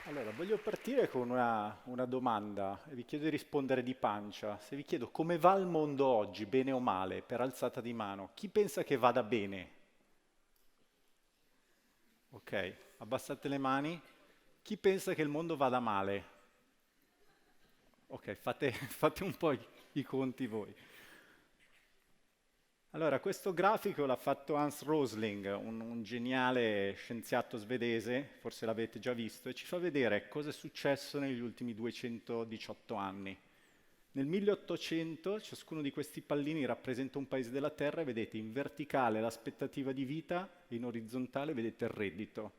Allora, voglio partire con una domanda e vi chiedo di rispondere di pancia. Se vi chiedo come va il mondo oggi, bene o male, per alzata di mano, chi pensa che vada bene? Ok, abbassate le mani. Chi pensa che il mondo vada male? Ok, fate un po' i conti voi. Allora, questo grafico l'ha fatto Hans Rosling, un geniale scienziato svedese, forse l'avete già visto, e ci fa vedere cosa è successo negli ultimi 218 anni. Nel 1800 ciascuno di questi pallini rappresenta un paese della Terra e vedete in verticale l'aspettativa di vita e in orizzontale vedete il reddito.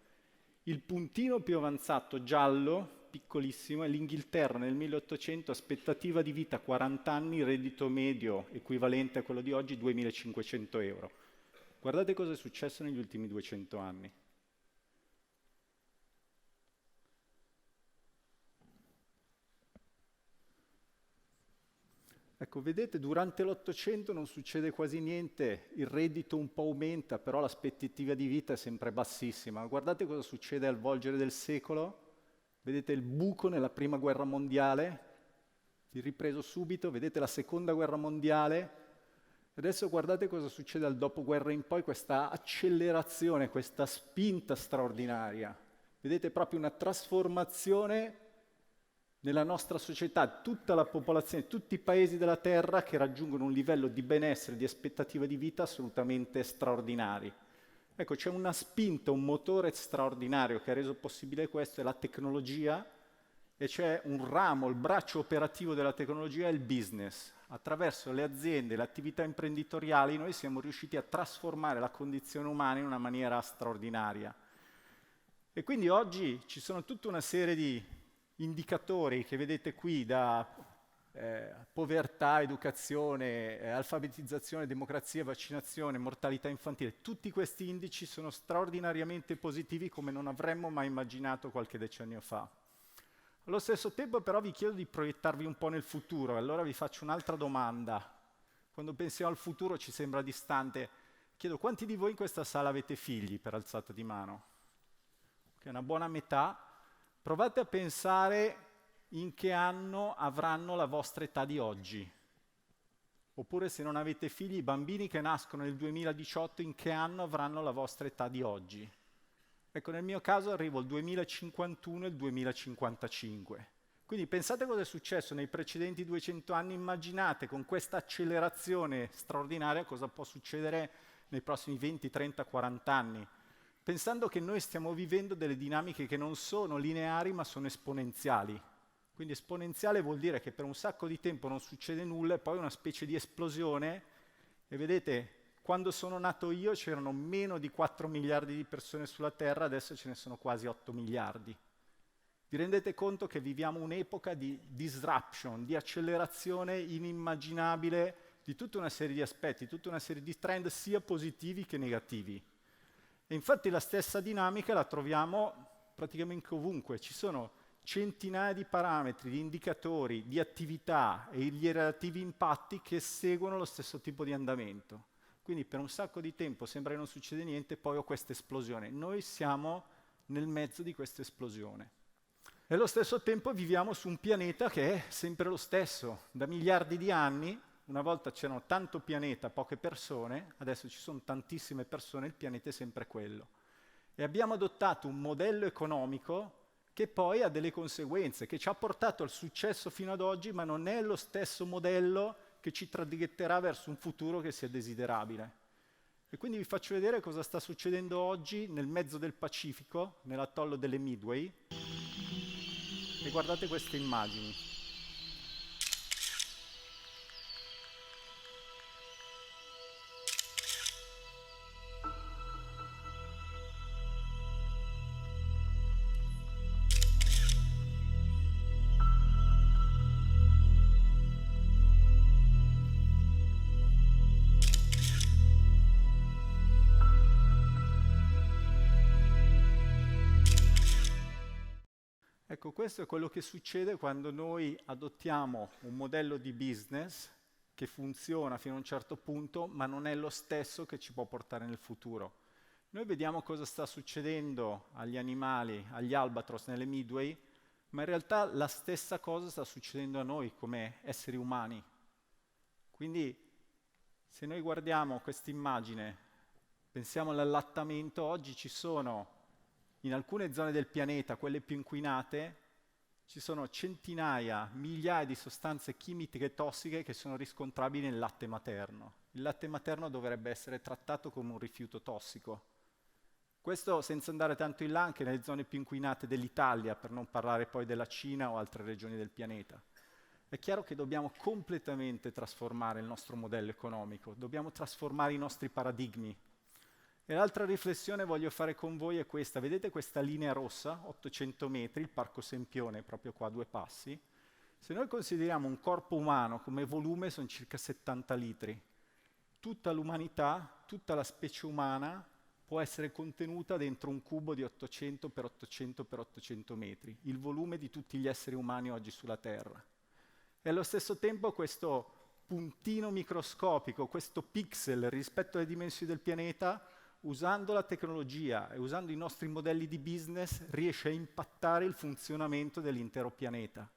Il puntino più avanzato giallo, piccolissimo, è l'Inghilterra nel 1800, aspettativa di vita 40 anni, reddito medio equivalente a quello di oggi 2500 euro. Guardate cosa è successo negli ultimi 200 anni. Ecco, vedete, durante l'Ottocento non succede quasi niente, il reddito un po' aumenta, però l'aspettativa di vita è sempre bassissima. Guardate cosa succede al volgere del secolo. Vedete il buco nella prima guerra mondiale, vi ripreso subito, vedete la seconda guerra mondiale. Adesso guardate cosa succede dal dopoguerra in poi, questa accelerazione, questa spinta straordinaria. Vedete proprio una trasformazione nella nostra società, tutta la popolazione, tutti i paesi della Terra che raggiungono un livello di benessere, di aspettativa di vita assolutamente straordinari. Ecco, c'è una spinta, un motore straordinario che ha reso possibile questo, è la tecnologia, e c'è un ramo, il braccio operativo della tecnologia è il business. Attraverso le aziende, le attività imprenditoriali, noi siamo riusciti a trasformare la condizione umana in una maniera straordinaria. E quindi oggi ci sono tutta una serie di indicatori che vedete qui da povertà, educazione, alfabetizzazione, democrazia, vaccinazione, mortalità infantile. Tutti questi indici sono straordinariamente positivi come non avremmo mai immaginato qualche decennio fa. Allo stesso tempo però vi chiedo di proiettarvi un po' nel futuro, e allora vi faccio un'altra domanda. Quando pensiamo al futuro ci sembra distante. Chiedo quanti di voi in questa sala avete figli per alzata di mano? Che è una buona metà. Provate a pensare in che anno avranno la vostra età di oggi. Oppure se non avete figli, i bambini che nascono nel 2018 in che anno avranno la vostra età di oggi. Ecco, nel mio caso arrivo al 2051 e il 2055. Quindi pensate cosa è successo nei precedenti 200 anni, immaginate con questa accelerazione straordinaria cosa può succedere nei prossimi 20, 30, 40 anni. Pensando che noi stiamo vivendo delle dinamiche che non sono lineari ma sono esponenziali. Quindi esponenziale vuol dire che per un sacco di tempo non succede nulla e poi una specie di esplosione. E vedete, quando sono nato io c'erano meno di 4 miliardi di persone sulla Terra, adesso ce ne sono quasi 8 miliardi. Vi rendete conto che viviamo un'epoca di disruption, di accelerazione inimmaginabile di tutta una serie di aspetti, tutta una serie di trend sia positivi che negativi. E infatti la stessa dinamica la troviamo praticamente ovunque. Ci sono centinaia di parametri, di indicatori, di attività e gli relativi impatti che seguono lo stesso tipo di andamento. Quindi per un sacco di tempo sembra che non succeda niente, poi ho questa esplosione. Noi siamo nel mezzo di questa esplosione. E allo stesso tempo viviamo su un pianeta che è sempre lo stesso. Da miliardi di anni, una volta c'erano tanto pianeta, poche persone, adesso ci sono tantissime persone, il pianeta è sempre quello. E abbiamo adottato un modello economico che poi ha delle conseguenze, che ci ha portato al successo fino ad oggi, ma non è lo stesso modello che ci traghetterà verso un futuro che sia desiderabile. E quindi vi faccio vedere cosa sta succedendo oggi nel mezzo del Pacifico, nell'atollo delle Midway, e guardate queste immagini. Ecco, questo è quello che succede quando noi adottiamo un modello di business che funziona fino a un certo punto, ma non è lo stesso che ci può portare nel futuro. Noi vediamo cosa sta succedendo agli animali, agli albatros nelle Midway, ma in realtà la stessa cosa sta succedendo a noi come esseri umani. Quindi se noi guardiamo questa immagine, pensiamo all'allattamento, oggi ci sono in alcune zone del pianeta, quelle più inquinate, ci sono centinaia, migliaia di sostanze chimiche tossiche che sono riscontrabili nel latte materno. Il latte materno dovrebbe essere trattato come un rifiuto tossico. Questo senza andare tanto in là anche nelle zone più inquinate dell'Italia, per non parlare poi della Cina o altre regioni del pianeta. È chiaro che dobbiamo completamente trasformare il nostro modello economico, dobbiamo trasformare i nostri paradigmi. E l'altra riflessione che voglio fare con voi è questa. Vedete questa linea rossa, 800 metri, il Parco Sempione, proprio qua a 2 passi? Se noi consideriamo un corpo umano come volume, sono circa 70 litri. Tutta l'umanità, tutta la specie umana può essere contenuta dentro un cubo di 800 per 800 per 800 metri, il volume di tutti gli esseri umani oggi sulla Terra. E allo stesso tempo questo puntino microscopico, questo pixel rispetto alle dimensioni del pianeta, usando la tecnologia e usando i nostri modelli di business, riesce a impattare il funzionamento dell'intero pianeta.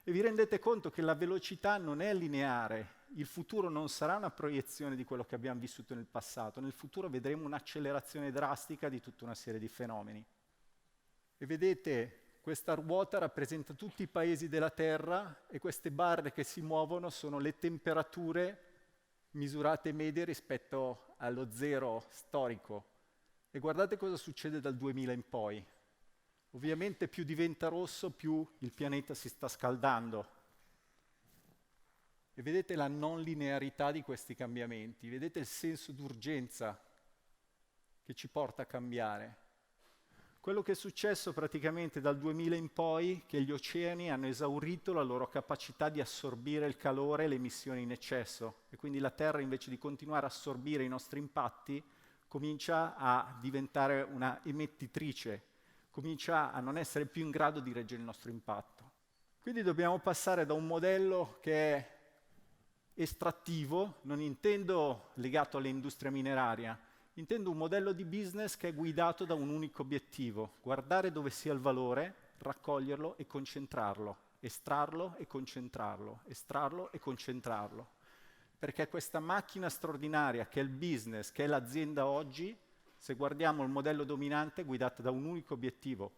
E vi rendete conto che la velocità non è lineare, il futuro non sarà una proiezione di quello che abbiamo vissuto nel passato, nel futuro vedremo un'accelerazione drastica di tutta una serie di fenomeni. E vedete, questa ruota rappresenta tutti i paesi della Terra e queste barre che si muovono sono le temperature misurate medie rispetto allo zero storico. E guardate cosa succede dal 2000 in poi. Ovviamente più diventa rosso, più il pianeta si sta scaldando. E vedete la non linearità di questi cambiamenti, vedete il senso d'urgenza che ci porta a cambiare. Quello che è successo praticamente dal 2000 in poi è che gli oceani hanno esaurito la loro capacità di assorbire il calore e le emissioni in eccesso e quindi la Terra invece di continuare a assorbire i nostri impatti comincia a diventare una emettitrice, comincia a non essere più in grado di reggere il nostro impatto. Quindi dobbiamo passare da un modello che è estrattivo, non intendo legato all'industria mineraria, intendo un modello di business che è guidato da un unico obiettivo, guardare dove sia il valore, raccoglierlo e concentrarlo, estrarlo e concentrarlo, estrarlo e concentrarlo. Perché questa macchina straordinaria che è il business, che è l'azienda oggi, se guardiamo il modello dominante è guidata da un unico obiettivo,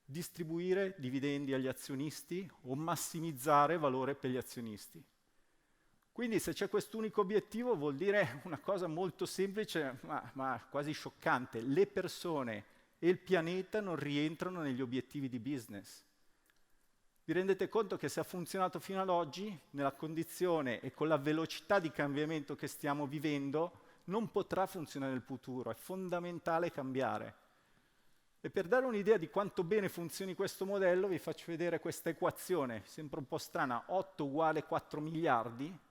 distribuire dividendi agli azionisti o massimizzare valore per gli azionisti. Quindi se c'è quest'unico obiettivo vuol dire una cosa molto semplice ma quasi scioccante. Le persone e il pianeta non rientrano negli obiettivi di business. Vi rendete conto che se ha funzionato fino ad oggi, nella condizione e con la velocità di cambiamento che stiamo vivendo, non potrà funzionare nel futuro, è fondamentale cambiare. E per dare un'idea di quanto bene funzioni questo modello, vi faccio vedere questa equazione, sembra un po' strana, 8 uguale 4 miliardi.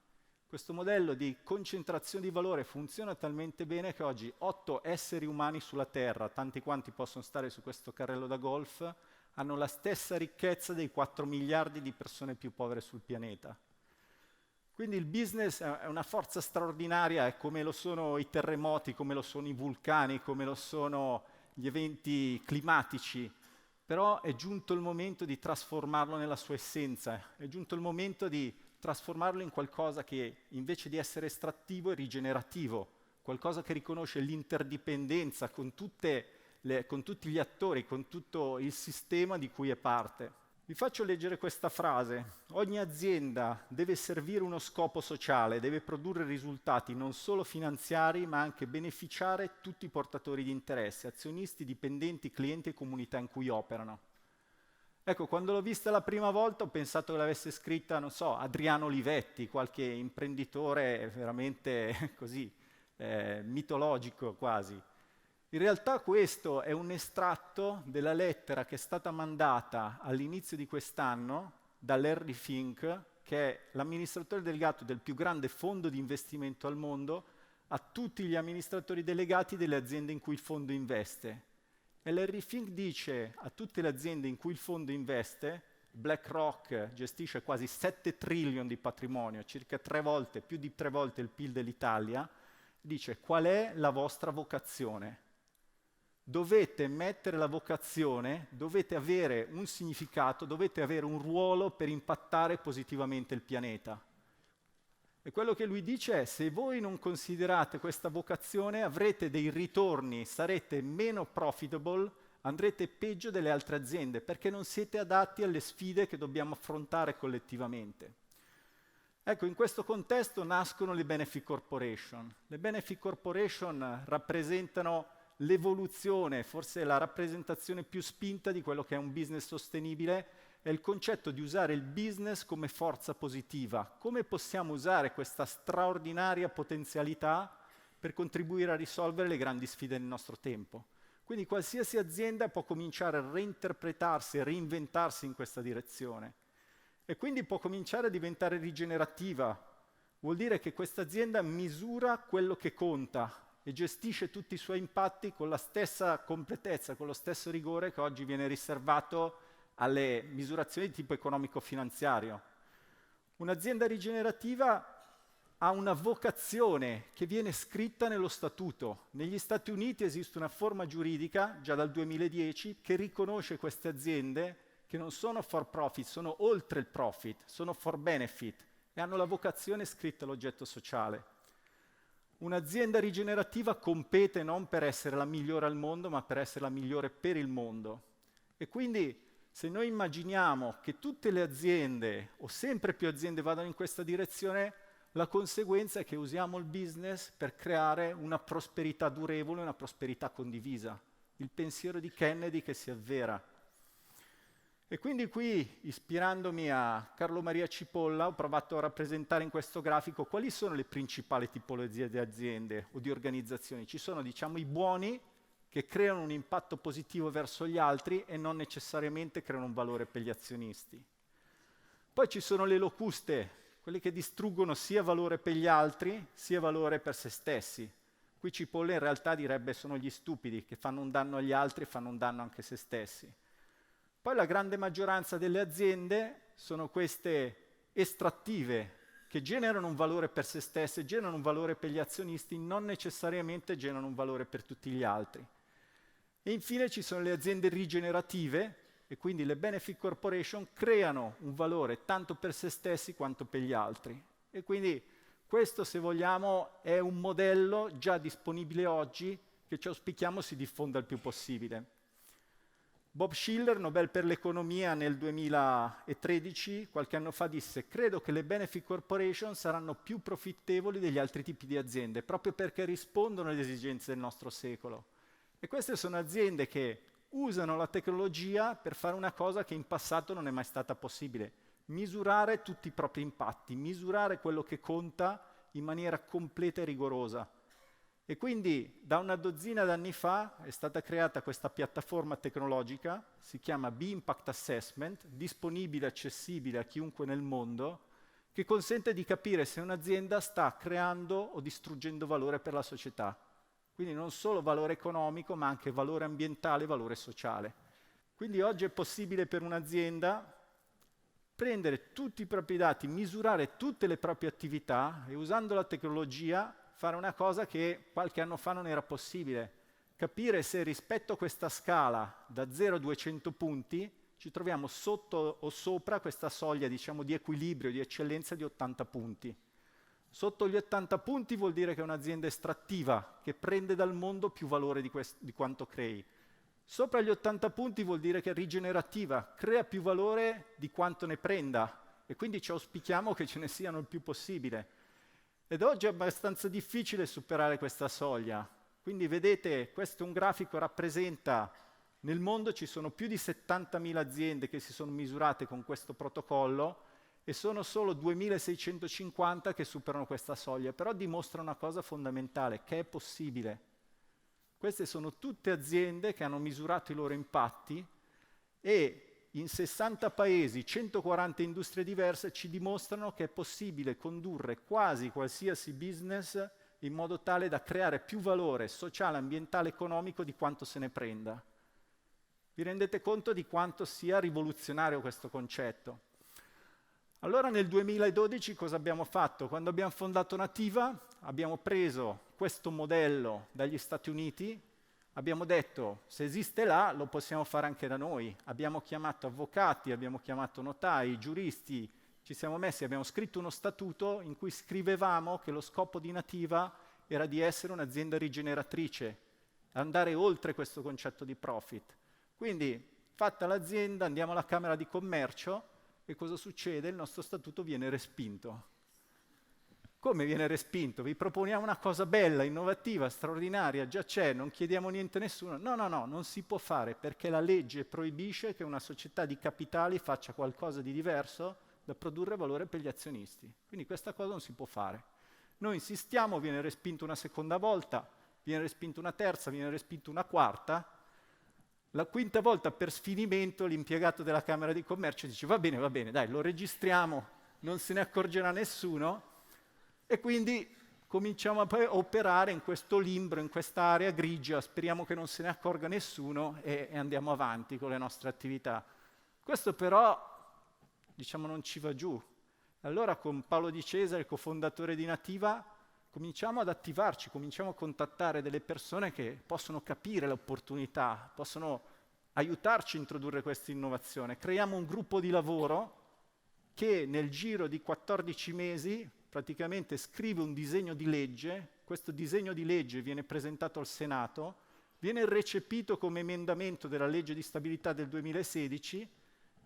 Questo modello di concentrazione di valore funziona talmente bene che oggi 8 esseri umani sulla Terra, tanti quanti possono stare su questo carrello da golf, hanno la stessa ricchezza dei 4 miliardi di persone più povere sul pianeta. Quindi il business è una forza straordinaria, è come lo sono i terremoti, come lo sono i vulcani, come lo sono gli eventi climatici, però è giunto il momento di trasformarlo nella sua essenza, è giunto il momento di trasformarlo in qualcosa che invece di essere estrattivo è rigenerativo, qualcosa che riconosce l'interdipendenza con tutti gli attori, con tutto il sistema di cui è parte. Vi faccio leggere questa frase. Ogni azienda deve servire uno scopo sociale, deve produrre risultati non solo finanziari, ma anche beneficiare tutti i portatori di interesse, azionisti, dipendenti, clienti e comunità in cui operano. Ecco, quando l'ho vista la prima volta ho pensato che l'avesse scritta, non so, Adriano Olivetti, qualche imprenditore veramente così, mitologico quasi. In realtà questo è un estratto della lettera che è stata mandata all'inizio di quest'anno dall'Harry Fink, che è l'amministratore delegato del più grande fondo di investimento al mondo, a tutti gli amministratori delegati delle aziende in cui il fondo investe. E l'Harry Fink dice a tutte le aziende in cui il fondo investe, BlackRock gestisce quasi 7 trillion di patrimonio, circa 3 volte, più di 3 volte il PIL dell'Italia, dice qual è la vostra vocazione? dovete mettere la vocazione, dovete avere un significato, dovete avere un ruolo per impattare positivamente il pianeta. E quello che lui dice è: se voi non considerate questa vocazione, avrete dei ritorni, sarete meno profitable, andrete peggio delle altre aziende, perché non siete adatti alle sfide che dobbiamo affrontare collettivamente. Ecco, in questo contesto nascono le Benefit Corporation. Le Benefit Corporation rappresentano l'evoluzione, forse la rappresentazione più spinta di quello che è un business sostenibile, è il concetto di usare il business come forza positiva. Come possiamo usare questa straordinaria potenzialità per contribuire a risolvere le grandi sfide del nostro tempo? Quindi qualsiasi azienda può cominciare a reinterpretarsi e reinventarsi in questa direzione. E quindi può cominciare a diventare rigenerativa. Vuol dire che questa azienda misura quello che conta e gestisce tutti i suoi impatti con la stessa completezza, con lo stesso rigore che oggi viene riservato alle misurazioni di tipo economico-finanziario. Un'azienda rigenerativa ha una vocazione che viene scritta nello statuto. Negli Stati Uniti esiste una forma giuridica, già dal 2010, che riconosce queste aziende che non sono for profit, sono oltre il profit, sono for benefit e hanno la vocazione scritta all'oggetto sociale. Un'azienda rigenerativa compete non per essere la migliore al mondo, ma per essere la migliore per il mondo. E quindi se noi immaginiamo che tutte le aziende o sempre più aziende vadano in questa direzione, la conseguenza è che usiamo il business per creare una prosperità durevole, una prosperità condivisa. Il pensiero di Kennedy che si avvera. E quindi qui, ispirandomi a Carlo Maria Cipolla, ho provato a rappresentare in questo grafico quali sono le principali tipologie di aziende o di organizzazioni. Ci sono, diciamo, i buoni che creano un impatto positivo verso gli altri e non necessariamente creano un valore per gli azionisti. Poi ci sono le locuste, quelle che distruggono sia valore per gli altri, sia valore per se stessi. Qui Cipolla in realtà direbbe sono gli stupidi che fanno un danno agli altri e fanno un danno anche a se stessi. Poi la grande maggioranza delle aziende sono queste estrattive, che generano un valore per se stesse, generano un valore per gli azionisti, non necessariamente generano un valore per tutti gli altri. E infine ci sono le aziende rigenerative, e quindi le Benefit Corporation creano un valore tanto per se stessi quanto per gli altri. E quindi questo, se vogliamo, è un modello già disponibile oggi che ci auspichiamo si diffonda il più possibile. Bob Shiller, Nobel per l'economia nel 2013, qualche anno fa disse: credo che le Benefit Corporation saranno più profittevoli degli altri tipi di aziende, proprio perché rispondono alle esigenze del nostro secolo. E queste sono aziende che usano la tecnologia per fare una cosa che in passato non è mai stata possibile: misurare tutti i propri impatti, misurare quello che conta in maniera completa e rigorosa. E quindi da una dozzina d'anni fa è stata creata questa piattaforma tecnologica, si chiama B-Impact Assessment, disponibile e accessibile a chiunque nel mondo, che consente di capire se un'azienda sta creando o distruggendo valore per la società. Quindi non solo valore economico, ma anche valore ambientale e valore sociale. Quindi oggi è possibile per un'azienda prendere tutti i propri dati, misurare tutte le proprie attività e usando la tecnologia fare una cosa che qualche anno fa non era possibile, capire se rispetto a questa scala da 0 a 200 punti ci troviamo sotto o sopra questa soglia, diciamo, di equilibrio, di eccellenza di 80 punti. Sotto gli 80 punti vuol dire che è un'azienda estrattiva, che prende dal mondo più valore di quanto crei. Sopra gli 80 punti vuol dire che è rigenerativa, crea più valore di quanto ne prenda e quindi ci auspichiamo che ce ne siano il più possibile. Ed oggi è abbastanza difficile superare questa soglia. Quindi vedete, questo è un grafico che rappresenta, nel mondo ci sono più di 70.000 aziende che si sono misurate con questo protocollo e sono solo 2.650 che superano questa soglia, però dimostra una cosa fondamentale, che è possibile. Queste sono tutte aziende che hanno misurato i loro impatti e in 60 paesi, 140 industrie diverse ci dimostrano che è possibile condurre quasi qualsiasi business in modo tale da creare più valore sociale, ambientale, economico di quanto se ne prenda. Vi rendete conto di quanto sia rivoluzionario questo concetto? Allora nel 2012 cosa abbiamo fatto? Quando abbiamo fondato Nativa abbiamo preso questo modello dagli Stati Uniti, Abbiamo detto, se esiste là, lo possiamo fare anche da noi. Abbiamo chiamato avvocati, abbiamo chiamato notai, giuristi, ci siamo messi, abbiamo scritto uno statuto in cui scrivevamo che lo scopo di Nativa era di essere un'azienda rigeneratrice, andare oltre questo concetto di profit. Quindi, fatta l'azienda, andiamo alla Camera di Commercio e cosa succede? Il nostro statuto viene respinto. Come viene respinto? Vi proponiamo una cosa bella, innovativa, straordinaria, già c'è, non chiediamo niente a nessuno. No, non si può fare perché la legge proibisce che una società di capitali faccia qualcosa di diverso da produrre valore per gli azionisti. Quindi questa cosa non si può fare. Noi insistiamo, viene respinto una seconda volta, viene respinto una terza, viene respinto una quarta. La quinta volta, per sfinimento, l'impiegato della Camera di Commercio dice va bene, dai, lo registriamo, non se ne accorgerà nessuno. E quindi cominciamo a operare in questo limbro, in quest'area grigia, speriamo che non se ne accorga nessuno e andiamo avanti con le nostre attività. Questo però, diciamo, non ci va giù. Allora con Paolo Di Cesare, il cofondatore di Nativa, cominciamo ad attivarci, cominciamo a contattare delle persone che possono capire l'opportunità, possono aiutarci a introdurre questa innovazione. Creiamo un gruppo di lavoro che nel giro di 14 mesi praticamente scrive un disegno di legge, questo disegno di legge viene presentato al Senato, viene recepito come emendamento della legge di stabilità del 2016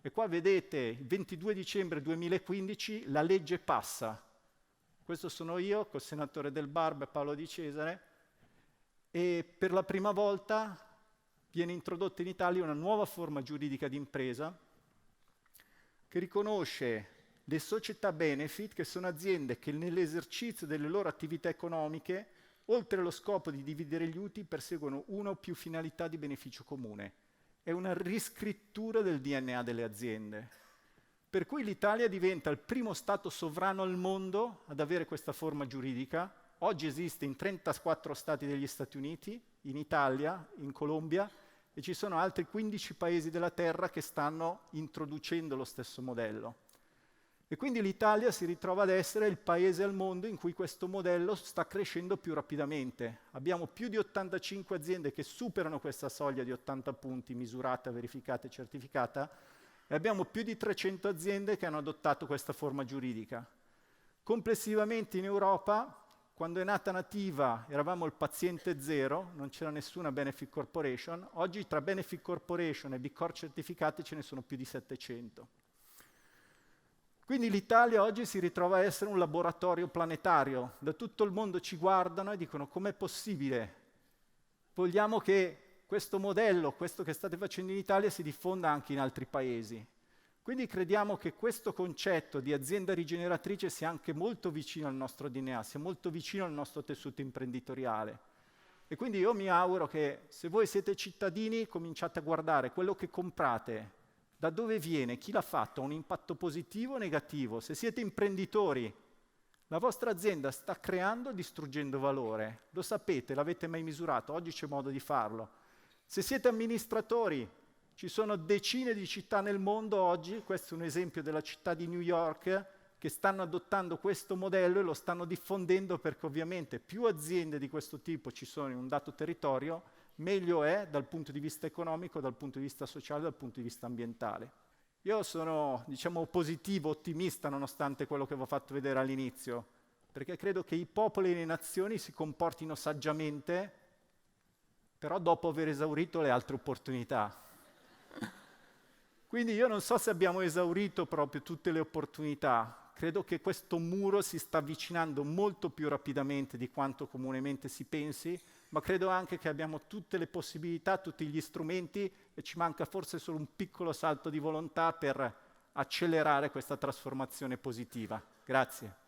e qua vedete il 22 dicembre 2015 la legge passa. Questo sono io, col senatore Del Barba e Paolo Di Cesare, e per la prima volta viene introdotta in Italia una nuova forma giuridica di impresa che riconosce le società benefit, che sono aziende che nell'esercizio delle loro attività economiche, oltre allo scopo di dividere gli utili, perseguono una o più finalità di beneficio comune. È una riscrittura del DNA delle aziende. Per cui l'Italia diventa il primo Stato sovrano al mondo ad avere questa forma giuridica. Oggi esiste in 34 Stati degli Stati Uniti, in Italia, in Colombia, e ci sono altri 15 paesi della Terra che stanno introducendo lo stesso modello. E quindi l'Italia si ritrova ad essere il paese al mondo in cui questo modello sta crescendo più rapidamente. Abbiamo più di 85 aziende che superano questa soglia di 80 punti misurata, verificata e certificata, e abbiamo più di 300 aziende che hanno adottato questa forma giuridica. Complessivamente in Europa, quando è nata Nativa, eravamo il paziente zero, non c'era nessuna Benefit Corporation. Oggi tra Benefit Corporation e B Corp certificate ce ne sono più di 700. Quindi l'Italia oggi si ritrova a essere un laboratorio planetario. Da tutto il mondo ci guardano e dicono com'è possibile? Vogliamo che questo modello, questo che state facendo in Italia, si diffonda anche in altri paesi. Quindi crediamo che questo concetto di azienda rigeneratrice sia anche molto vicino al nostro DNA, sia molto vicino al nostro tessuto imprenditoriale. E quindi io mi auguro che se voi siete cittadini cominciate a guardare quello che comprate, da dove viene, chi l'ha fatto, ha un impatto positivo o negativo. Se siete imprenditori, la vostra azienda sta creando o distruggendo valore. Lo sapete, l'avete mai misurato, oggi c'è modo di farlo. Se siete amministratori, ci sono decine di città nel mondo oggi, questo è un esempio della città di New York, che stanno adottando questo modello e lo stanno diffondendo perché ovviamente più aziende di questo tipo ci sono in un dato territorio, meglio è dal punto di vista economico, dal punto di vista sociale, dal punto di vista ambientale. Io sono, diciamo, positivo, ottimista, nonostante quello che vi ho fatto vedere all'inizio, perché credo che i popoli e le nazioni si comportino saggiamente, però dopo aver esaurito le altre opportunità. Quindi io non so se abbiamo esaurito proprio tutte le opportunità, credo che questo muro si sta avvicinando molto più rapidamente di quanto comunemente si pensi, ma credo anche che abbiamo tutte le possibilità, tutti gli strumenti e ci manca forse solo un piccolo salto di volontà per accelerare questa trasformazione positiva. Grazie.